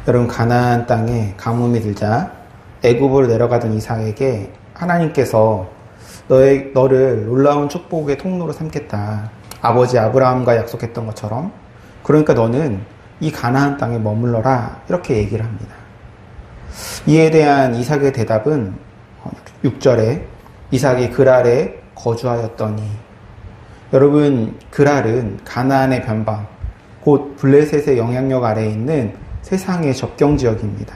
여러분, 가나안 땅에 가뭄이 들자 애굽으로 내려가던 이삭에게 하나님께서 너를 놀라운 축복의 통로로 삼겠다. 아버지 아브라함과 약속했던 것처럼. 그러니까 너는 이 가나안 땅에 머물러라. 이렇게 얘기를 합니다. 이에 대한 이삭의 대답은 6절에 이삭이 그랄에 거주하였더니. 여러분, 그랄은 가나안의 변방, 곧 블레셋의 영향력 아래에 있는 세상의 접경지역입니다.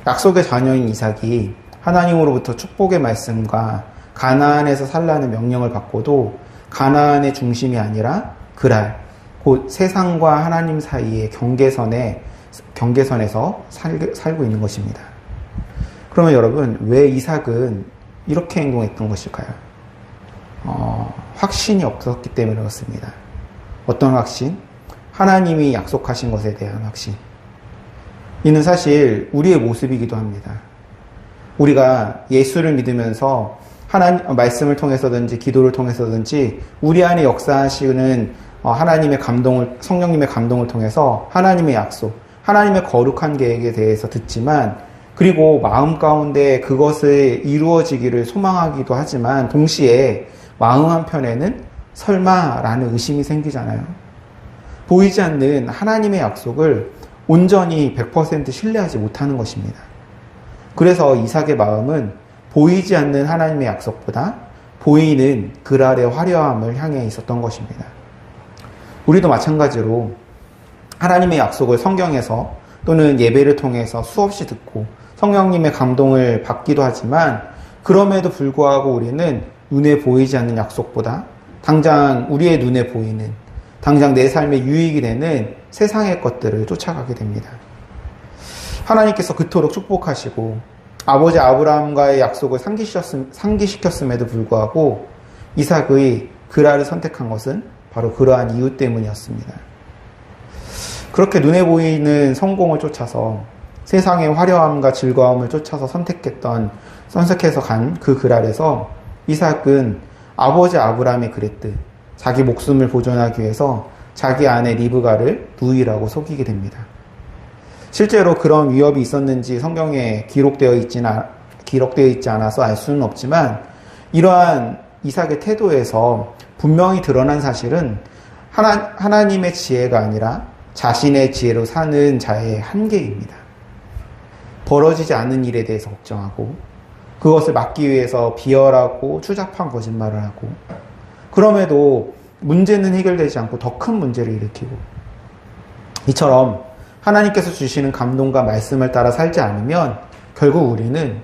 약속의 자녀인 이삭이 하나님으로부터 축복의 말씀과 가나안에서 살라는 명령을 받고도 가나안의 중심이 아니라 그랄, 곧 세상과 하나님 사이의 경계선에서 살고 있는 것입니다. 그러면 여러분, 왜 이삭은 이렇게 행동했던 것일까요? 확신이 없었기 때문에 그렇습니다. 어떤 확신? 하나님이 약속하신 것에 대한 확신. 이는 사실 우리의 모습이기도 합니다. 우리가 예수를 믿으면서 하나님 말씀을 통해서든지 기도를 통해서든지 우리 안에 역사하시는 하나님의 감동을, 성령님의 감동을 통해서 하나님의 약속, 하나님의 거룩한 계획에 대해서 듣지만, 그리고 마음 가운데 그것을 이루어지기를 소망하기도 하지만 동시에 마음 한편에는 설마라는 의심이 생기잖아요. 보이지 않는 하나님의 약속을 온전히 100% 신뢰하지 못하는 것입니다. 그래서 이삭의 마음은 보이지 않는 하나님의 약속보다 보이는 그랄의 화려함을 향해 있었던 것입니다. 우리도 마찬가지로 하나님의 약속을 성경에서 또는 예배를 통해서 수없이 듣고 성령님의 감동을 받기도 하지만, 그럼에도 불구하고 우리는 눈에 보이지 않는 약속보다 당장 우리의 눈에 보이는, 당장 내 삶에 유익이 되는 세상의 것들을 쫓아가게 됩니다. 하나님께서 그토록 축복하시고 아버지 아브라함과의 약속을 상기시켰음에도 불구하고 이삭의 그랄을 선택한 것은 바로 그러한 이유 때문이었습니다. 그렇게 눈에 보이는 성공을 쫓아서 세상의 화려함과 즐거움을 쫓아서 선택해서 간 그 그랄에서 이삭은 아버지 아브라함이 그랬듯 자기 목숨을 보존하기 위해서 자기 아내 리브가를 누이라고 속이게 됩니다. 실제로 그런 위협이 있었는지 성경에 기록되어 있지 않아서 알 수는 없지만, 이러한 이삭의 태도에서 분명히 드러난 사실은 하나님의 지혜가 아니라 자신의 지혜로 사는 자의 한계입니다. 벌어지지 않는 일에 대해서 걱정하고 그것을 막기 위해서 비열하고 추잡한 거짓말을 하고, 그럼에도 문제는 해결되지 않고 더 큰 문제를 일으키고, 이처럼 하나님께서 주시는 감동과 말씀을 따라 살지 않으면 결국 우리는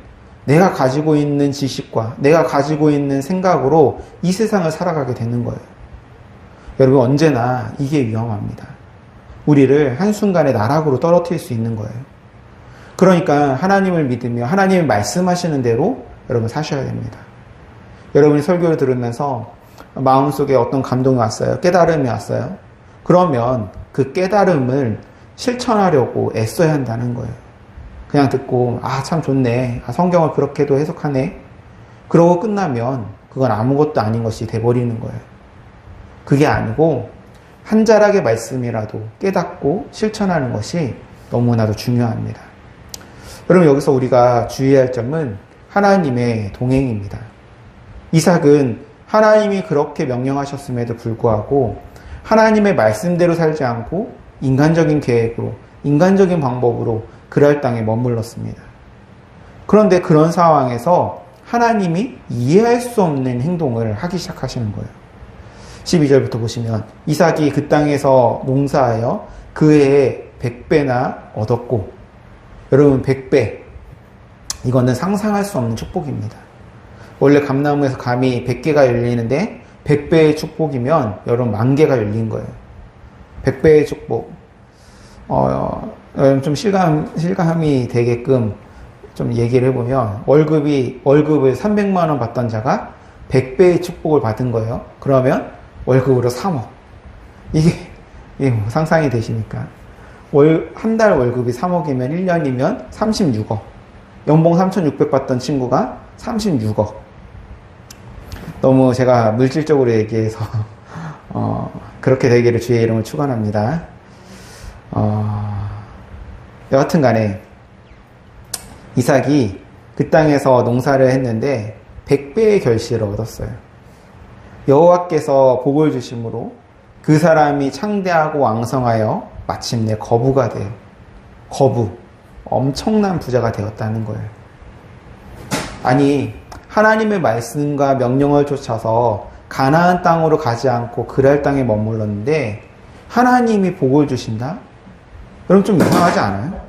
내가 가지고 있는 지식과 내가 가지고 있는 생각으로 이 세상을 살아가게 되는 거예요. 여러분, 언제나 이게 위험합니다. 우리를 한순간에 나락으로 떨어뜨릴 수 있는 거예요. 그러니까 하나님을 믿으며 하나님이 말씀하시는 대로 여러분 사셔야 됩니다. 여러분이 설교를 들으면서 마음속에 어떤 감동이 왔어요. 깨달음이 왔어요. 그러면 그 깨달음을 실천하려고 애써야 한다는 거예요. 그냥 듣고 참 좋네, 성경을 그렇게도 해석하네, 그러고 끝나면 그건 아무것도 아닌 것이 돼버리는 거예요. 그게 아니고 한 자락의 말씀이라도 깨닫고 실천하는 것이 너무나도 중요합니다. 여러분, 여기서 우리가 주의할 점은 하나님의 동행입니다. 이삭은 하나님이 그렇게 명령하셨음에도 불구하고 하나님의 말씀대로 살지 않고 인간적인 계획으로, 인간적인 방법으로 그랄 땅에 머물렀습니다. 그런데 그런 상황에서 하나님이 이해할 수 없는 행동을 하기 시작하시는 거예요. 12절부터 보시면 이삭이 그 땅에서 농사하여 그 해에 100배나 얻었고, 여러분 100배, 이거는 상상할 수 없는 축복입니다. 원래 감나무에서 감이 100개가 열리는데 100배의 축복이면 여러분 10,000개가 열린 거예요. 100배의 축복. 좀 실감이 되게끔 좀 얘기를 해보면, 월급을 300만 원 받던 자가 100배의 축복을 받은 거예요. 그러면 월급으로 3억. 이게 뭐 상상이 되시니까. 한 달 월급이 3억이면 1년이면 36억. 연봉 3,600 받던 친구가 36억. 너무 제가 물질적으로 얘기해서 그렇게 되기를 주의 이름을 축원합니다. 여하튼 간에 이삭이 그 땅에서 농사를 했는데 100배의 결실을 얻었어요. 여호와께서 복을 주심으로 그 사람이 창대하고 왕성하여 마침내 거부가 돼요. 엄청난 부자가 되었다는 거예요. 아니, 하나님의 말씀과 명령을 쫓아서 가나안 땅으로 가지 않고 그랄 땅에 머물렀는데 하나님이 복을 주신다? 여러분 좀 이상하지 않아요?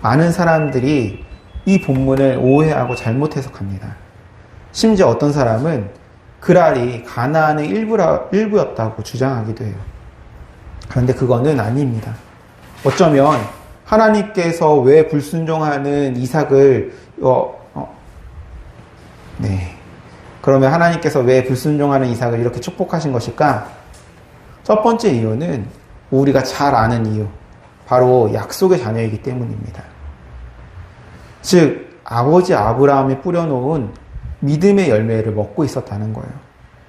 많은 사람들이 이 본문을 오해하고 잘못 해석합니다. 심지어 어떤 사람은 그랄이 가나안의 일부였다고 주장하기도 해요. 그런데 그거는 아닙니다. 어쩌면 하나님께서 왜 불순종하는 이삭을 그러면 하나님께서 왜 불순종하는 이삭을 이렇게 축복하신 것일까? 첫 번째 이유는 우리가 잘 아는 이유, 바로 약속의 자녀이기 때문입니다. 즉 아버지 아브라함이 뿌려놓은 믿음의 열매를 먹고 있었다는 거예요.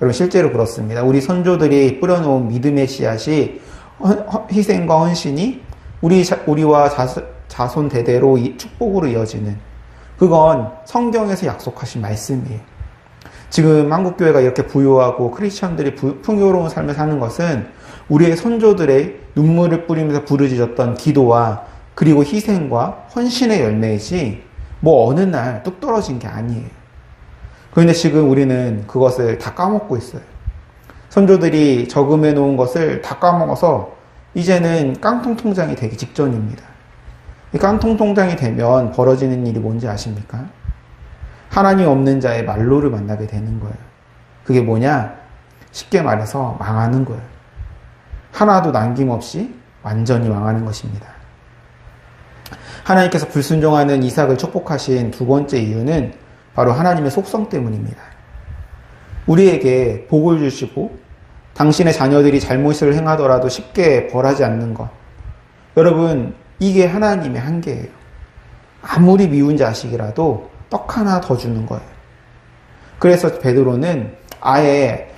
여러분 실제로 그렇습니다. 우리 선조들이 뿌려놓은 믿음의 씨앗이 희생과 헌신이 우리와 자손 대대로 축복으로 이어지는, 그건 성경에서 약속하신 말씀이에요. 지금 한국교회가 이렇게 부유하고 크리스천들이 풍요로운 삶을 사는 것은 우리의 선조들의 눈물을 뿌리면서 부르짖었던 기도와 그리고 희생과 헌신의 열매이지 뭐 어느 날 뚝 떨어진 게 아니에요. 그런데 지금 우리는 그것을 다 까먹고 있어요. 선조들이 저금해 놓은 것을 다 까먹어서 이제는 깡통통장이 되기 직전입니다. 이 깡통통장이 되면 벌어지는 일이 뭔지 아십니까? 하나님 없는 자의 말로를 만나게 되는 거예요. 그게 뭐냐? 쉽게 말해서 망하는 거예요. 하나도 남김없이 완전히 망하는 것입니다. 하나님께서 불순종하는 이삭을 축복하신 두 번째 이유는 바로 하나님의 속성 때문입니다. 우리에게 복을 주시고 당신의 자녀들이 잘못을 행하더라도 쉽게 벌하지 않는 것. 여러분, 이게 하나님의 한계예요. 아무리 미운 자식이라도 떡 하나 더 주는 거예요. 그래서 베드로는 아예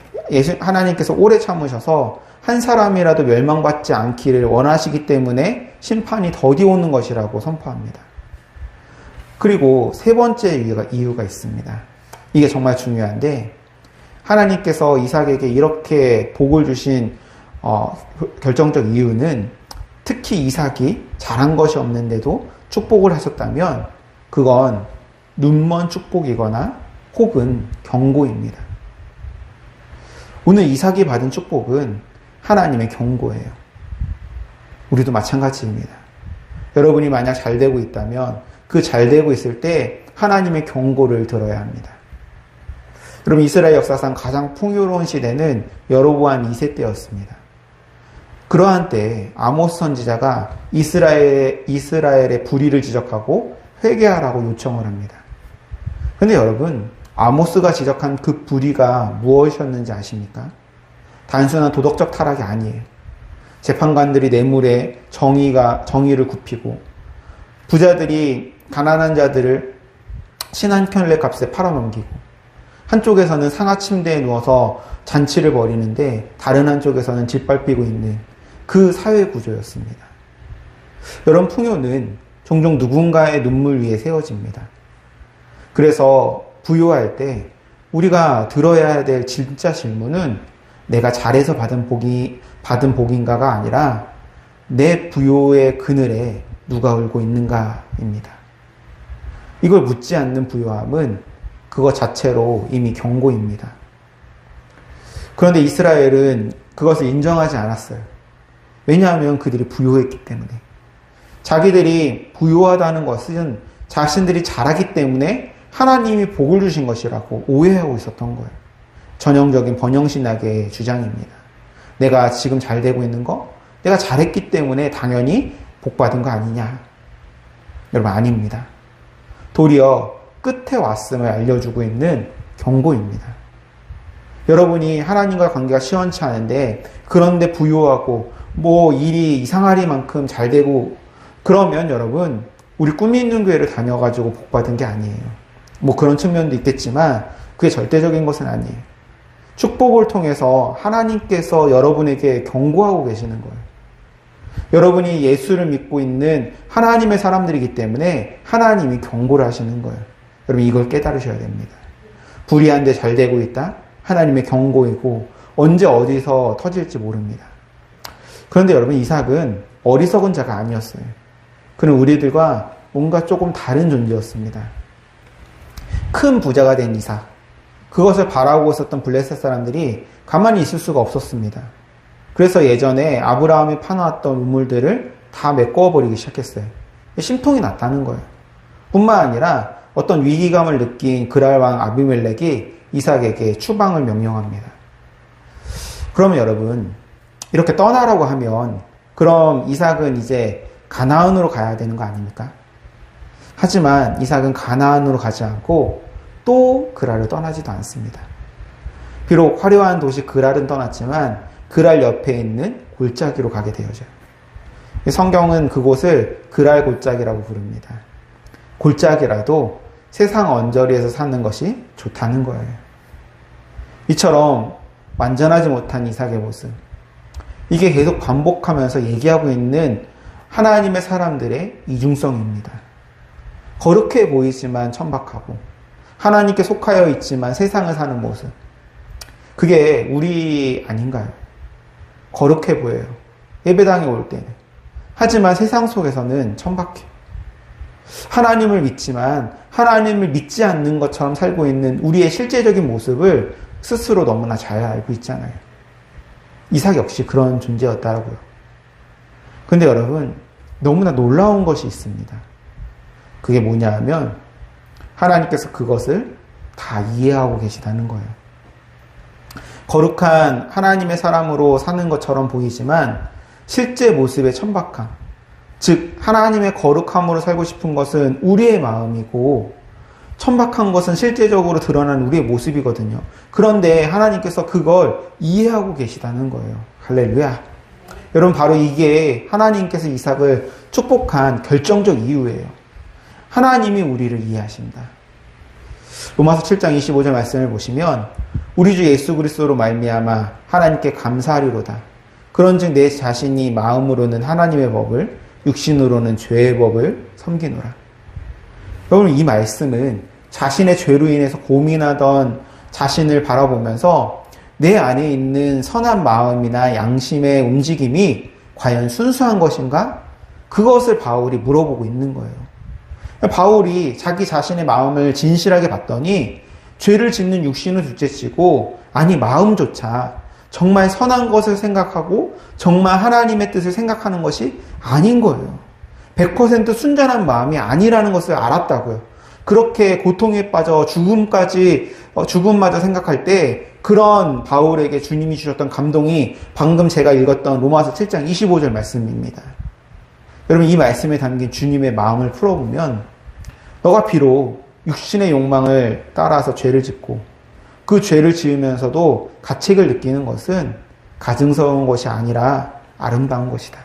하나님께서 오래 참으셔서 한 사람이라도 멸망받지 않기를 원하시기 때문에 심판이 더디 오는 것이라고 선포합니다. 그리고 세 번째 이유가 있습니다. 이게 정말 중요한데, 하나님께서 이삭에게 이렇게 복을 주신 결정적 이유는 특히 이삭이 잘한 것이 없는데도 축복을 하셨다면 그건 눈먼 축복이거나 혹은 경고입니다. 오늘 이삭이 받은 축복은 하나님의 경고예요. 우리도 마찬가지입니다. 여러분이 만약 잘 되고 있다면 그 잘 되고 있을 때 하나님의 경고를 들어야 합니다. 여러분, 이스라엘 역사상 가장 풍요로운 시대는 여로보암 2세 때였습니다. 그러한 때 아모스 선지자가 이스라엘의 불의를 지적하고 회개하라고 요청을 합니다. 그런데 여러분, 아모스가 지적한 그 불의가 무엇이었는지 아십니까? 단순한 도덕적 타락이 아니에요. 재판관들이 뇌물에 정의를 굽히고 부자들이 가난한 자들을 신1 켤레 값에 팔아넘기고 한쪽에서는 상하 침대에 누워서 잔치를 벌이는데 다른 한쪽에서는 짓밟히고 있는 그 사회 구조였습니다. 여러분, 풍요는 종종 누군가의 눈물 위에 세워집니다. 그래서 부유할 때 우리가 들어야 될 진짜 질문은 내가 잘해서 받은 복인가가 아니라 내 부요의 그늘에 누가 울고 있는가입니다. 이걸 묻지 않는 부요함은 그것 자체로 이미 경고입니다. 그런데 이스라엘은 그것을 인정하지 않았어요. 왜냐하면 그들이 부요했기 때문에. 자기들이 부요하다는 것은 자신들이 잘하기 때문에 하나님이 복을 주신 것이라고 오해하고 있었던 거예요. 전형적인 번영신학의 주장입니다. 내가 지금 잘 되고 있는 거, 내가 잘했기 때문에 당연히 복받은 거 아니냐. 여러분, 아닙니다. 도리어 끝에 왔음을 알려주고 있는 경고입니다. 여러분이 하나님과 관계가 시원치 않은데 그런데 부유하고 일이 이상하리만큼 잘 되고 그러면 여러분, 우리 꿈이 있는 교회를 다녀가지고 복받은 게 아니에요. 그런 측면도 있겠지만 그게 절대적인 것은 아니에요. 축복을 통해서 하나님께서 여러분에게 경고하고 계시는 거예요. 여러분이 예수를 믿고 있는 하나님의 사람들이기 때문에 하나님이 경고를 하시는 거예요. 여러분 이걸 깨달으셔야 됩니다. 불의한데 잘 되고 있다? 하나님의 경고이고 언제 어디서 터질지 모릅니다. 그런데 여러분 이삭은 어리석은 자가 아니었어요. 그는 우리들과 뭔가 조금 다른 존재였습니다. 큰 부자가 된 이삭, 그것을 바라보고 있었던 블레셋 사람들이 가만히 있을 수가 없었습니다. 그래서 예전에 아브라함이 파놓았던 우물들을 다 메꿔버리기 시작했어요. 심통이 났다는 거예요. 뿐만 아니라 어떤 위기감을 느낀 그랄 왕 아비멜렉이 이삭에게 추방을 명령합니다. 그러면 여러분 이렇게 떠나라고 하면 그럼 이삭은 이제 가나안으로 가야 되는 거 아닙니까? 하지만 이삭은 가나안으로 가지 않고 또 그랄을 떠나지도 않습니다. 비록 화려한 도시 그랄은 떠났지만 그랄 옆에 있는 골짜기로 가게 되어져요. 성경은 그곳을 그랄 골짜기라고 부릅니다. 골짜기라도 세상 언저리에서 사는 것이 좋다는 거예요. 이처럼 완전하지 못한 이삭의 모습, 이게 계속 반복하면서 얘기하고 있는 하나님의 사람들의 이중성입니다. 거룩해 보이지만 천박하고 하나님께 속하여 있지만 세상을 사는 모습, 그게 우리 아닌가요? 거룩해 보여요. 예배당에 올 때는. 하지만 세상 속에서는 천박해요. 하나님을 믿지만 하나님을 믿지 않는 것처럼 살고 있는 우리의 실제적인 모습을 스스로 너무나 잘 알고 있잖아요. 이삭 역시 그런 존재였다라고요. 근데 여러분 너무나 놀라운 것이 있습니다. 그게 뭐냐 하면 하나님께서 그것을 다 이해하고 계시다는 거예요. 거룩한 하나님의 사람으로 사는 것처럼 보이지만 실제 모습의 천박함, 즉 하나님의 거룩함으로 살고 싶은 것은 우리의 마음이고 천박한 것은 실제적으로 드러난 우리의 모습이거든요. 그런데 하나님께서 그걸 이해하고 계시다는 거예요. 할렐루야. 여러분 바로 이게 하나님께서 이삭을 축복한 결정적 이유예요. 하나님이 우리를 이해하신다. 로마서 7장 25절 말씀을 보시면 우리 주 예수 그리스도로 말미암아 하나님께 감사하리로다. 그런즉 내 자신이 마음으로는 하나님의 법을 육신으로는 죄의 법을 섬기노라. 여러분 이 말씀은 자신의 죄로 인해서 고민하던 자신을 바라보면서 내 안에 있는 선한 마음이나 양심의 움직임이 과연 순수한 것인가? 그것을 바울이 물어보고 있는 거예요. 바울이 자기 자신의 마음을 진실하게 봤더니 죄를 짓는 육신은 둘째치고 아니 마음조차 정말 선한 것을 생각하고 정말 하나님의 뜻을 생각하는 것이 아닌 거예요. 100% 순전한 마음이 아니라는 것을 알았다고요. 그렇게 고통에 빠져 죽음마저 생각할 때 그런 바울에게 주님이 주셨던 감동이 방금 제가 읽었던 로마서 7장 25절 말씀입니다. 여러분 이 말씀에 담긴 주님의 마음을 풀어보면 너가 비록 육신의 욕망을 따라서 죄를 짓고 그 죄를 지으면서도 가책을 느끼는 것은 가증스러운 것이 아니라 아름다운 것이다.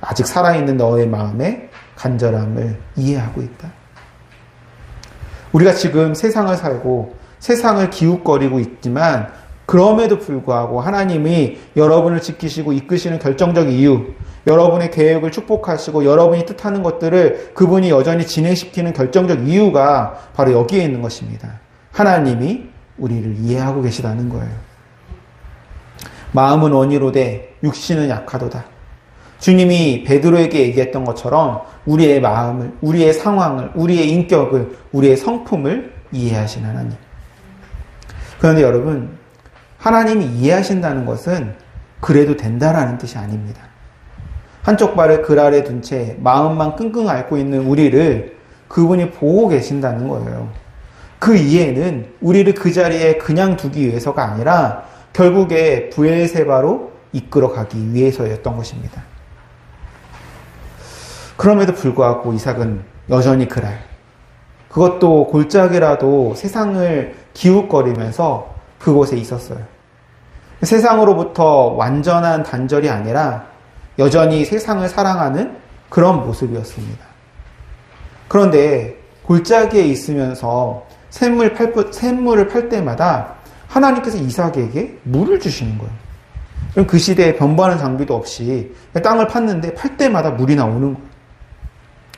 아직 살아있는 너의 마음의 간절함을 이해하고 있다. 우리가 지금 세상을 살고 세상을 기웃거리고 있지만 그럼에도 불구하고 하나님이 여러분을 지키시고 이끄시는 결정적 이유, 여러분의 계획을 축복하시고 여러분이 뜻하는 것들을 그분이 여전히 진행시키는 결정적 이유가 바로 여기에 있는 것입니다. 하나님이 우리를 이해하고 계시다는 거예요. 마음은 원이로되 육신은 약하도다. 주님이 베드로에게 얘기했던 것처럼 우리의 마음을, 우리의 상황을, 우리의 인격을, 우리의 성품을 이해하신 하나님. 그런데 여러분, 하나님이 이해하신다는 것은 그래도 된다라는 뜻이 아닙니다. 한쪽 발을 그 아래 둔 채 마음만 끙끙 앓고 있는 우리를 그분이 보고 계신다는 거예요. 그 이해는 우리를 그 자리에 그냥 두기 위해서가 아니라 결국에 브엘세바로 이끌어가기 위해서였던 것입니다. 그럼에도 불구하고 이삭은 여전히 그랄, 그것도 골짜기라도 세상을 기웃거리면서 그곳에 있었어요. 세상으로부터 완전한 단절이 아니라 여전히 세상을 사랑하는 그런 모습이었습니다. 그런데 골짜기에 있으면서 샘물을 팔 때마다 하나님께서 이삭에게 물을 주시는 거예요. 그럼 그 시대에 변보하는 장비도 없이 땅을 팠는데 팔 때마다 물이 나오는 거예요.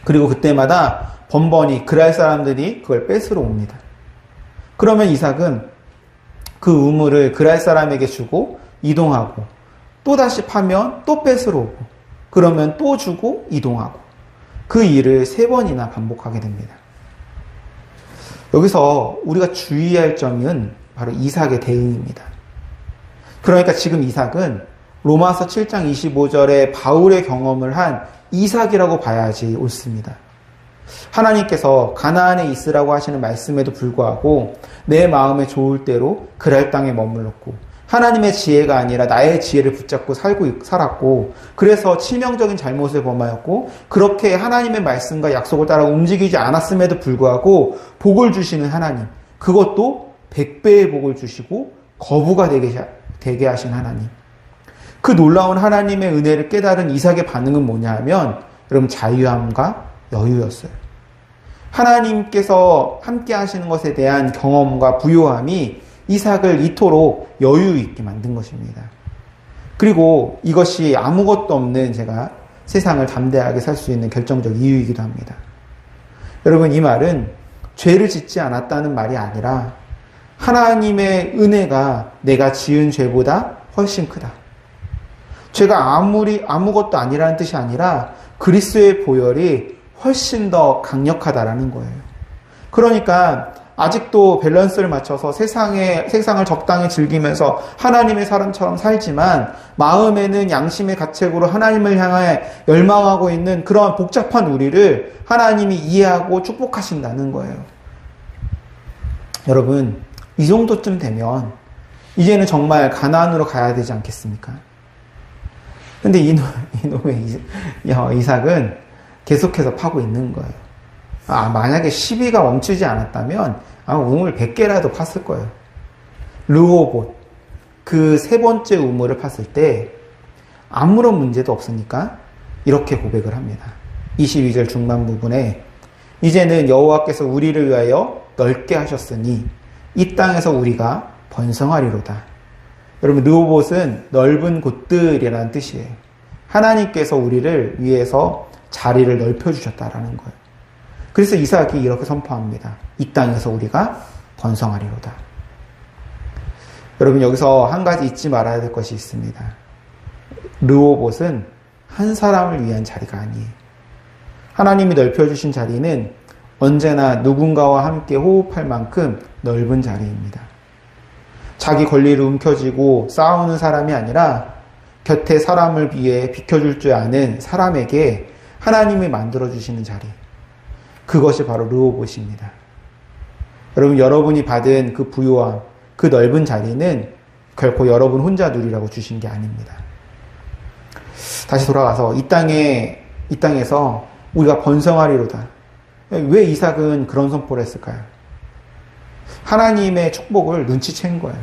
그리고 그때마다 번번이 그랄 사람들이 그걸 뺏으러 옵니다. 그러면 이삭은 그 우물을 그랄 사람에게 주고 이동하고, 또 다시 파면 또 뺏으러 오고, 그러면 또 주고 이동하고, 그 일을 3번이나 반복하게 됩니다. 여기서 우리가 주의할 점은 바로 이삭의 대응입니다. 그러니까 지금 이삭은 로마서 7장 25절에 바울의 경험을 한 이삭이라고 봐야지 옳습니다. 하나님께서 가나안에 있으라고 하시는 말씀에도 불구하고 내 마음에 좋을 대로 그랄 땅에 머물렀고, 하나님의 지혜가 아니라 나의 지혜를 붙잡고 살았고, 그래서 치명적인 잘못을 범하였고, 그렇게 하나님의 말씀과 약속을 따라 움직이지 않았음에도 불구하고 복을 주시는 하나님, 그것도 100배의 복을 주시고 거부가 되게 하신 하나님, 그 놀라운 하나님의 은혜를 깨달은 이삭의 반응은 뭐냐 하면, 여러분, 자유함과 여유였어요. 하나님께서 함께 하시는 것에 대한 경험과 부요함이 이삭을 이토록 여유 있게 만든 것입니다. 그리고 이것이 아무것도 없는 제가 세상을 담대하게 살 수 있는 결정적 이유이기도 합니다. 여러분, 이 말은 죄를 짓지 않았다는 말이 아니라 하나님의 은혜가 내가 지은 죄보다 훨씬 크다. 죄가 아무것도 아니라는 뜻이 아니라 그리스도의 보혈이 훨씬 더 강력하다라는 거예요. 그러니까 아직도 밸런스를 맞춰서 세상을 적당히 즐기면서 하나님의 사람처럼 살지만 마음에는 양심의 가책으로 하나님을 향해 열망하고 있는 그러한 복잡한 우리를 하나님이 이해하고 축복하신다는 거예요. 여러분, 이 정도쯤 되면 이제는 정말 가나안으로 가야 되지 않겠습니까? 근데 이놈의 이삭은 계속해서 파고 있는 거예요. 만약에 시비가 멈추지 않았다면 우물 100개라도 팠을 거예요. 르호봇, 그 3번째 우물을 팠을 때 아무런 문제도 없으니까 이렇게 고백을 합니다. 22절 중반 부분에 이제는 여호와께서 우리를 위하여 넓게 하셨으니 이 땅에서 우리가 번성하리로다. 여러분, 르호봇은 넓은 곳들이라는 뜻이에요. 하나님께서 우리를 위해서 자리를 넓혀주셨다라는 거예요. 그래서 이삭이 이렇게 선포합니다. 이 땅에서 우리가 번성하리로다. 여러분, 여기서 한 가지 잊지 말아야 될 것이 있습니다. 르호봇은 한 사람을 위한 자리가 아니에요. 하나님이 넓혀주신 자리는 언제나 누군가와 함께 호흡할 만큼 넓은 자리입니다. 자기 권리를 움켜쥐고 싸우는 사람이 아니라 곁에 사람을 위해 비켜줄 줄 아는 사람에게 하나님이 만들어주시는 자리, 그것이 바로 르호봇입니다. 여러분, 여러분이 받은 그 부요함, 그 넓은 자리는 결코 여러분 혼자 누리라고 주신 게 아닙니다. 다시 돌아가서 이 땅에서 우리가 번성하리로다. 왜 이삭은 그런 선포를 했을까요? 하나님의 축복을 눈치챈 거예요.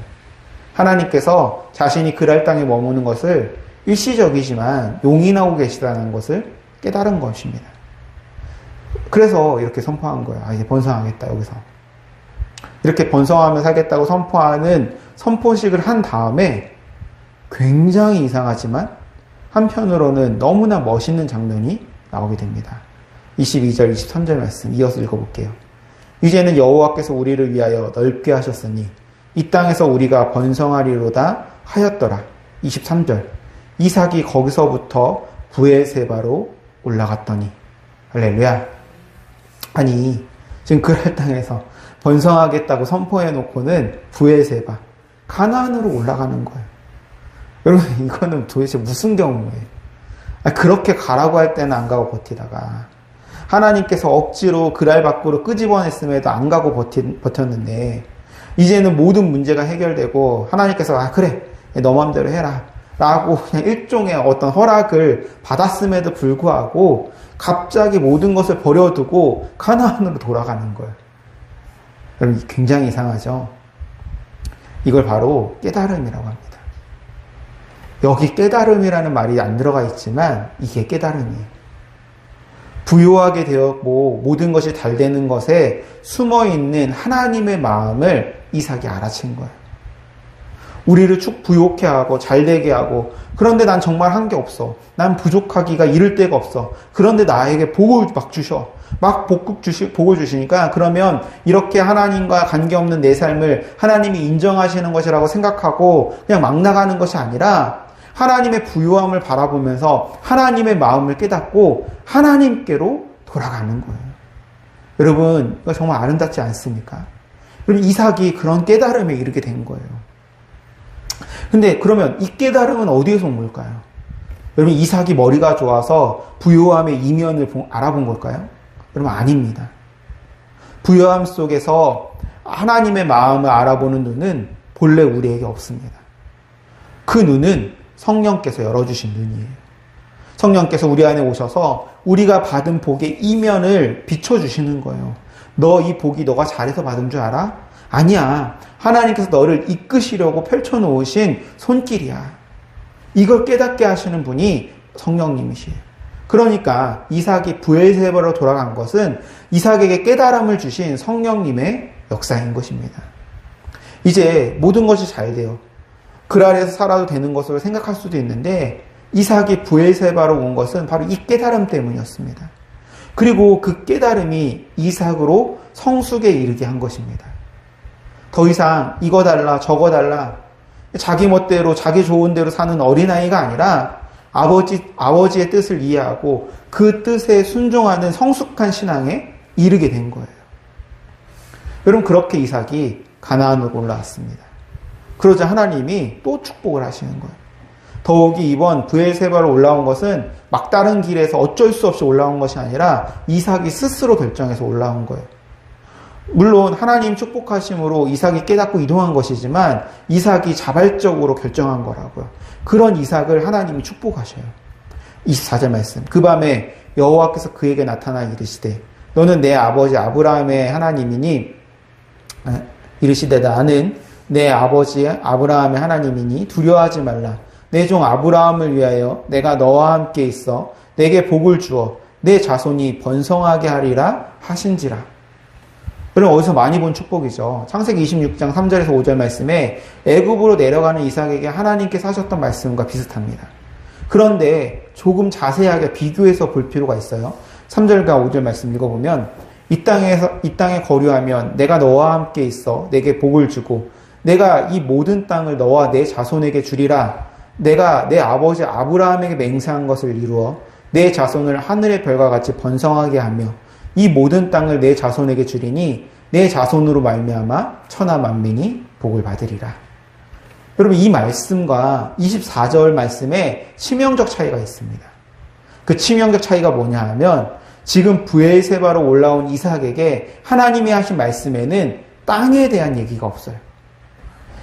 하나님께서 자신이 그랄 땅에 머무는 것을 일시적이지만 용인하고 계시다는 것을 깨달은 것입니다. 그래서 이렇게 선포한 거예요. 이제 번성하겠다, 여기서. 이렇게 번성하며 살겠다고 선포하는 선포식을 한 다음에 굉장히 이상하지만 한편으로는 너무나 멋있는 장면이 나오게 됩니다. 22절, 23절 말씀 이어서 읽어볼게요. 이제는 여호와께서 우리를 위하여 넓게 하셨으니 이 땅에서 우리가 번성하리로다 하였더라. 23절, 이삭이 거기서부터 브에세바로 올라갔더니. 할렐루야. 아니, 지금 그랄 땅에서 번성하겠다고 선포해놓고는 브에세바, 가나안으로 올라가는 거예요. 여러분, 이거는 도대체 무슨 경우예요? 그렇게 가라고 할 때는 안 가고 버티다가 하나님께서 억지로 그랄 밖으로 끄집어냈음에도 안 가고 버텼는데 이제는 모든 문제가 해결되고 하나님께서 그래, 너 맘대로 해라 라고 그냥 일종의 어떤 허락을 받았음에도 불구하고 갑자기 모든 것을 버려두고 가나안으로 돌아가는 거예요. 여러분, 굉장히 이상하죠? 이걸 바로 깨달음이라고 합니다. 여기 깨달음이라는 말이 안 들어가 있지만 이게 깨달음이에요. 부요하게 되었고 모든 것이 잘 되는 것에 숨어있는 하나님의 마음을 이삭이 알아챈 거예요. 우리를 부욕해 하고 잘되게 하고, 그런데 난 정말 한 게 없어. 난 부족하기가 이를 데가 없어. 그런데 나에게 복을 막 주셔. 막 복을 주시니까, 그러면 이렇게 하나님과 관계없는 내 삶을 하나님이 인정하시는 것이라고 생각하고 그냥 막 나가는 것이 아니라, 하나님의 부요함을 바라보면서 하나님의 마음을 깨닫고 하나님께로 돌아가는 거예요. 여러분, 이거 정말 아름답지 않습니까? 여러분, 이삭이 그런 깨달음에 이르게 된 거예요. 근데 그러면 이 깨달음은 어디에서 온 걸까요? 여러분, 이삭이 머리가 좋아서 부요함의 이면을 알아본 걸까요? 여러분, 아닙니다. 부요함 속에서 하나님의 마음을 알아보는 눈은 본래 우리에게 없습니다. 그 눈은 성령께서 열어주신 눈이에요. 성령께서 우리 안에 오셔서 우리가 받은 복의 이면을 비춰주시는 거예요. 너 이 복이 너가 잘해서 받은 줄 알아? 아니야. 하나님께서 너를 이끄시려고 펼쳐놓으신 손길이야. 이걸 깨닫게 하시는 분이 성령님이시에요. 그러니까 이삭이 브엘세바로 돌아간 것은 이삭에게 깨달음을 주신 성령님의 역사인 것입니다. 이제 모든 것이 잘 돼요. 그 아래에서 살아도 되는 것으로 생각할 수도 있는데, 이삭이 브엘세바로 온 것은 바로 이 깨달음 때문이었습니다. 그리고 그 깨달음이 이삭으로 성숙에 이르게 한 것입니다. 더 이상 이거 달라 저거 달라 자기 멋대로 자기 좋은 대로 사는 어린아이가 아니라 아버지의 뜻을 이해하고 그 뜻에 순종하는 성숙한 신앙에 이르게 된 거예요. 여러분, 그렇게 이삭이 가나안으로 올라왔습니다. 그러자 하나님이 또 축복을 하시는 거예요. 더욱이 이번 브엘세바로 올라온 것은 막다른 길에서 어쩔 수 없이 올라온 것이 아니라 이삭이 스스로 결정해서 올라온 거예요. 물론 하나님 축복하심으로 이삭이 깨닫고 이동한 것이지만 이삭이 자발적으로 결정한 거라고요. 그런 이삭을 하나님이 축복하셔요. 24절 말씀. 그 밤에 여호와께서 그에게 나타나 이르시되 너는 내 아버지 아브라함의 하나님이니 이르시되 나는 내 아버지 아브라함의 하나님이니 두려워하지 말라. 내 종 아브라함을 위하여 내가 너와 함께 있어 내게 복을 주어 내 자손이 번성하게 하리라 하신지라. 여러분, 어디서 많이 본 축복이죠. 창세기 26장 3절에서 5절 말씀에 애굽으로 내려가는 이삭에게 하나님께서 하셨던 말씀과 비슷합니다. 그런데 조금 자세하게 비교해서 볼 필요가 있어요. 3절과 5절 말씀 읽어보면 이 땅에 거류하면 내가 너와 함께 있어 내게 복을 주고 내가 이 모든 땅을 너와 내 자손에게 주리라. 내가 내 아버지 아브라함에게 맹세한 것을 이루어 내 자손을 하늘의 별과 같이 번성하게 하며 이 모든 땅을 내 자손에게 주리니 내 자손으로 말미암아 천하 만민이 복을 받으리라. 여러분, 이 말씀과 24절 말씀에 치명적 차이가 있습니다. 그 치명적 차이가 뭐냐 하면 지금 브엘세바로 올라온 이삭에게 하나님이 하신 말씀에는 땅에 대한 얘기가 없어요.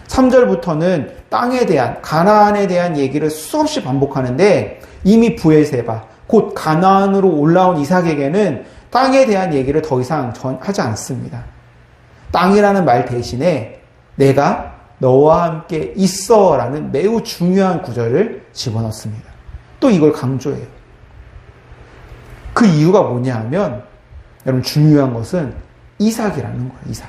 3절부터는 땅에 대한, 가나안에 대한 얘기를 수없이 반복하는데 이미 브엘세바, 곧 가나안으로 올라온 이삭에게는 땅에 대한 얘기를 더 이상 하지 않습니다. 땅이라는 말 대신에 내가 너와 함께 있어 라는 매우 중요한 구절을 집어넣습니다. 또 이걸 강조해요. 그 이유가 뭐냐 하면 여러분, 중요한 것은 이삭이라는 거예요. 이삭.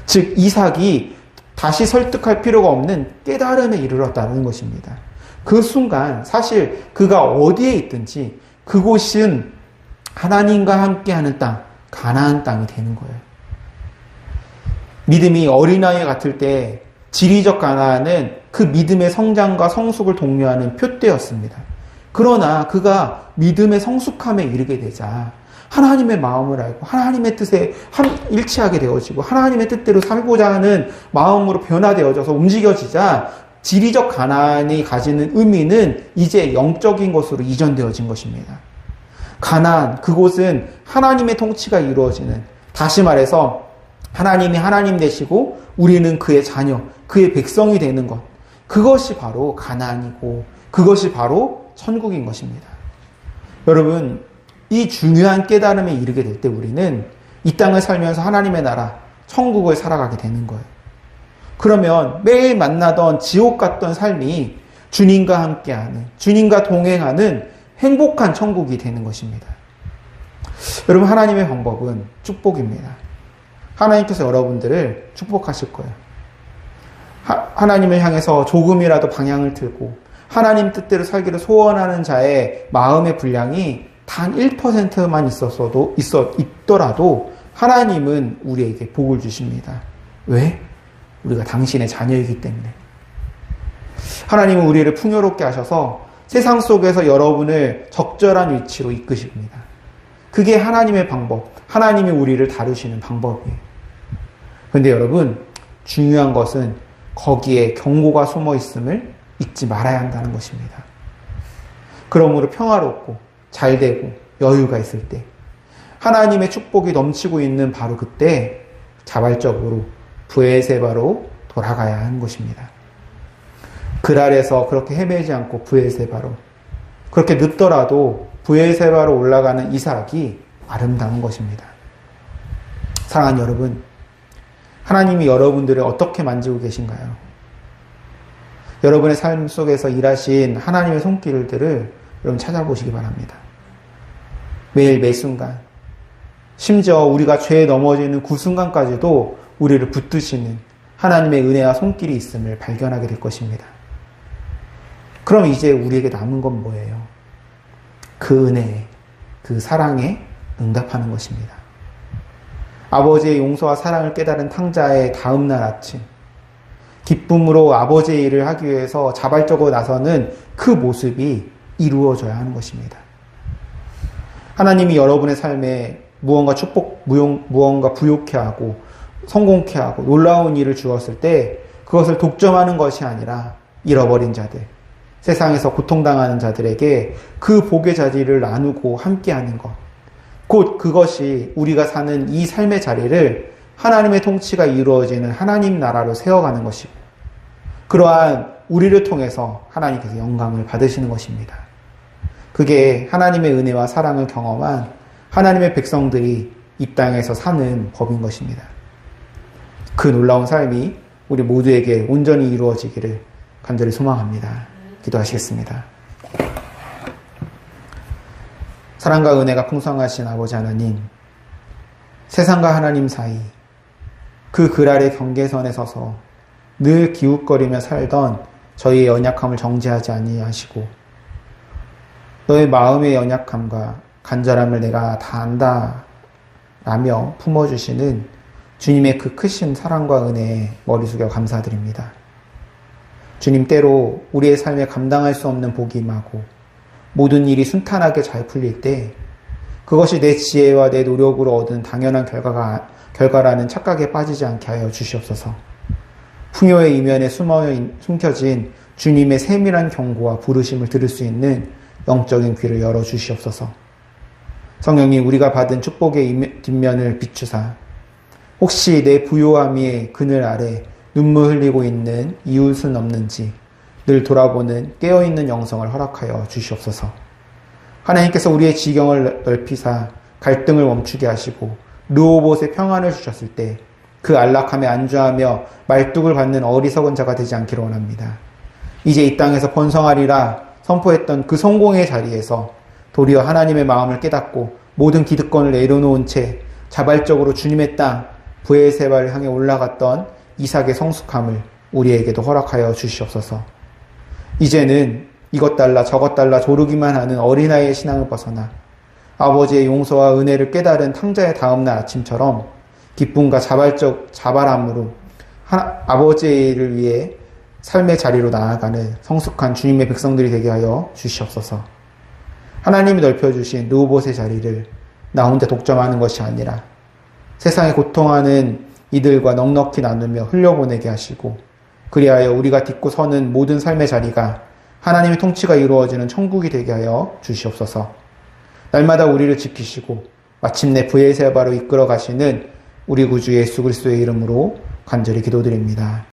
즉 이삭이 다시 설득할 필요가 없는 깨달음에 이르렀다는 것입니다. 그 순간 사실 그가 어디에 있든지 그곳은 하나님과 함께하는 땅, 가나안 땅이 되는 거예요. 믿음이 어린아이 같을 때 지리적 가나안은 그 믿음의 성장과 성숙을 독려하는 표대였습니다. 그러나 그가 믿음의 성숙함에 이르게 되자 하나님의 마음을 알고 하나님의 뜻에 일치하게 되어지고 하나님의 뜻대로 살고자 하는 마음으로 변화되어져서 움직여지자 지리적 가나안이 가지는 의미는 이제 영적인 것으로 이전되어진 것입니다. 가나안, 그곳은 하나님의 통치가 이루어지는, 다시 말해서 하나님이 하나님 되시고 우리는 그의 자녀, 그의 백성이 되는 것, 그것이 바로 가나안이고 그것이 바로 천국인 것입니다. 여러분, 이 중요한 깨달음에 이르게 될 때 우리는 이 땅을 살면서 하나님의 나라, 천국을 살아가게 되는 거예요. 그러면 매일 만나던 지옥 같던 삶이 주님과 함께하는, 주님과 동행하는 행복한 천국이 되는 것입니다. 여러분, 하나님의 방법은 축복입니다. 하나님께서 여러분들을 축복하실 거예요. 하나님을 향해서 조금이라도 방향을 틀고 하나님 뜻대로 살기를 소원하는 자의 마음의 분량이 단 1%만 있더라도 하나님은 우리에게 복을 주십니다. 왜? 우리가 당신의 자녀이기 때문에. 하나님은 우리를 풍요롭게 하셔서 세상 속에서 여러분을 적절한 위치로 이끄십니다. 그게 하나님의 방법, 하나님이 우리를 다루시는 방법이에요. 그런데 여러분, 중요한 것은 거기에 경고가 숨어 있음을 잊지 말아야 한다는 것입니다. 그러므로 평화롭고 잘되고 여유가 있을 때, 하나님의 축복이 넘치고 있는 바로 그때 자발적으로 브엘세바로 돌아가야 하는 것입니다. 그랄에서 그렇게 헤매지 않고 브엘세바로, 그렇게 늦더라도 브엘세바로 올라가는 이삭이 아름다운 것입니다. 사랑하는 여러분, 하나님이 여러분들을 어떻게 만지고 계신가요? 여러분의 삶 속에서 일하신 하나님의 손길들을 여러분 찾아보시기 바랍니다. 매일 매 순간, 심지어 우리가 죄에 넘어지는 그 순간까지도 우리를 붙드시는 하나님의 은혜와 손길이 있음을 발견하게 될 것입니다. 그럼 이제 우리에게 남은 건 뭐예요? 그 은혜에, 그 사랑에 응답하는 것입니다. 아버지의 용서와 사랑을 깨달은 탕자의 다음날 아침, 기쁨으로 아버지의 일을 하기 위해서 자발적으로 나서는 그 모습이 이루어져야 하는 것입니다. 하나님이 여러분의 삶에 무언가 부욕케 하고 성공케 하고 놀라운 일을 주었을 때 그것을 독점하는 것이 아니라 잃어버린 자들, 세상에서 고통당하는 자들에게 그 복의 자리를 나누고 함께하는 것, 곧 그것이 우리가 사는 이 삶의 자리를 하나님의 통치가 이루어지는 하나님 나라로 세워가는 것이고, 그러한 우리를 통해서 하나님께서 영광을 받으시는 것입니다. 그게 하나님의 은혜와 사랑을 경험한 하나님의 백성들이 이 땅에서 사는 법인 것입니다. 그 놀라운 삶이 우리 모두에게 온전히 이루어지기를 간절히 소망합니다. 기도하시겠습니다. 사랑과 은혜가 풍성하신 아버지 하나님, 세상과 하나님 사이 그 그랄의 경계선에 서서 늘 기웃거리며 살던 저희의 연약함을 정죄하지 아니하시고 너의 마음의 연약함과 간절함을 내가 다 안다 라며 품어주시는 주님의 그 크신 사랑과 은혜에 머리 숙여 감사드립니다. 주님, 때로 우리의 삶에 감당할 수 없는 복이 임하고 모든 일이 순탄하게 잘 풀릴 때 그것이 내 지혜와 내 노력으로 얻은 당연한 결과라는 착각에 빠지지 않게 하여 주시옵소서. 풍요의 이면에 숨겨진 주님의 세밀한 경고와 부르심을 들을 수 있는 영적인 귀를 열어주시옵소서. 성령님, 우리가 받은 축복의 뒷면을 비추사 혹시 내 부요함의 그늘 아래 눈물 흘리고 있는 이웃은 없는지 늘 돌아보는 깨어있는 영성을 허락하여 주시옵소서. 하나님께서 우리의 지경을 넓히사 갈등을 멈추게 하시고 르호봇에 평안을 주셨을 때 그 안락함에 안주하며 말뚝을 받는 어리석은 자가 되지 않기를 원합니다. 이제 이 땅에서 번성하리라 선포했던 그 성공의 자리에서 도리어 하나님의 마음을 깨닫고 모든 기득권을 내려놓은 채 자발적으로 주님의 땅 브엘세바를 향해 올라갔던 이삭의 성숙함을 우리에게도 허락하여 주시옵소서. 이제는 이것 달라 저것 달라 조르기만 하는 어린아이의 신앙을 벗어나 아버지의 용서와 은혜를 깨달은 탕자의 다음날 아침처럼 기쁨과 자발함으로 아버지의 일을 위해 삶의 자리로 나아가는 성숙한 주님의 백성들이 되게 하여 주시옵소서. 하나님이 넓혀주신 르호봇의 자리를 나 혼자 독점하는 것이 아니라 세상에 고통하는 이들과 넉넉히 나누며 흘려보내게 하시고, 그리하여 우리가 딛고 서는 모든 삶의 자리가 하나님의 통치가 이루어지는 천국이 되게 하여 주시옵소서. 날마다 우리를 지키시고 마침내 브엘세바로 이끌어 가시는 우리 구주 예수 그리스도의 이름으로 간절히 기도드립니다.